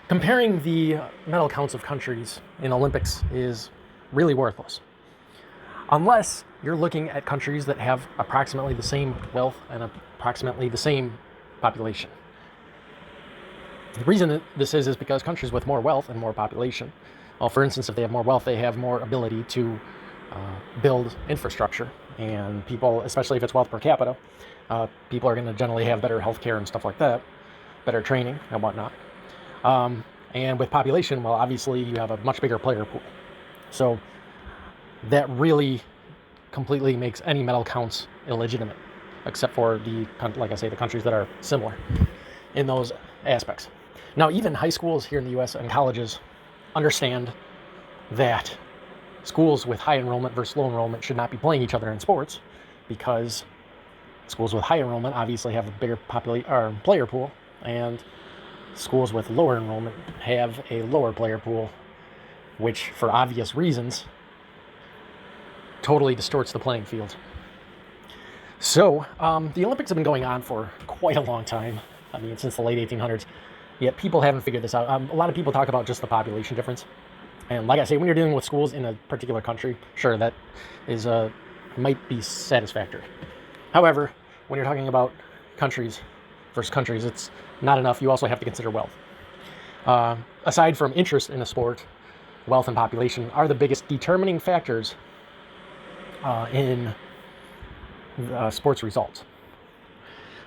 Comparing the medal counts of countries in Olympics is really worthless. Unless you're looking at countries that have approximately the same wealth and approximately the same population. The reason that this is because countries with more wealth and more population, well, for instance, if they have more wealth, they have more ability to build infrastructure, and people, especially if it's wealth per capita, people are going to generally have better health care and stuff like that, better training and whatnot. And with population, well, obviously you have a much bigger player pool. So that really completely makes any medal counts illegitimate, except for like I say, the countries that are similar in those aspects. Now, even high schools here in the U.S. and colleges understand that schools with high enrollment versus low enrollment should not be playing each other in sports, because schools with high enrollment obviously have a bigger player pool, and schools with lower enrollment have a lower player pool, which, for obvious reasons, totally distorts the playing field. So, the Olympics have been going on for quite a long time. I mean, since the late 1800s. Yet people haven't figured this out. A lot of people talk about just the population difference. And like I say, when you're dealing with schools in a particular country, sure, that is might be satisfactory. However, when you're talking about countries versus countries, it's not enough. You also have to consider wealth. Aside from interest in a sport, wealth and population are the biggest determining factors in sports results.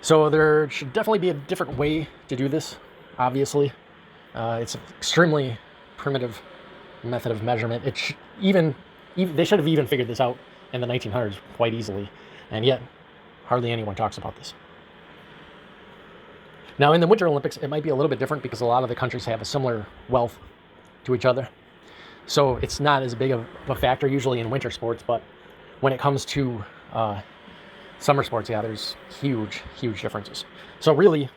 So there should definitely be a different way to do this, obviously. It's an extremely primitive method of measurement. They should have even figured this out in the 1900s quite easily, and yet hardly anyone talks about this. Now, in the Winter Olympics, it might be a little bit different because a lot of the countries have a similar wealth to each other. So it's not as big of a factor usually in winter sports, but when it comes to summer sports, yeah, there's huge differences. So really,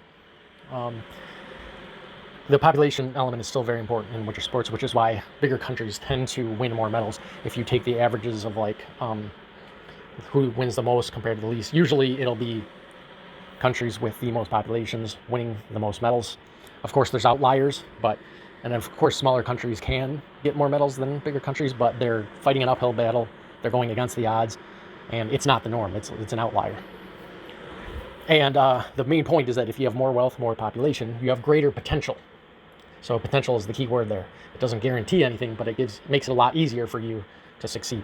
the population element is still very important in winter sports, which is why bigger countries tend to win more medals. If you take the averages of who wins the most compared to the least, usually it'll be countries with the most populations winning the most medals. Of course, there's outliers, and of course smaller countries can get more medals than bigger countries, but they're fighting an uphill battle. They're going against the odds, and it's not the norm. It's an outlier. And the main point is that if you have more wealth, more population, you have greater potential. So potential is the key word there. It doesn't guarantee anything, but it makes it a lot easier for you to succeed.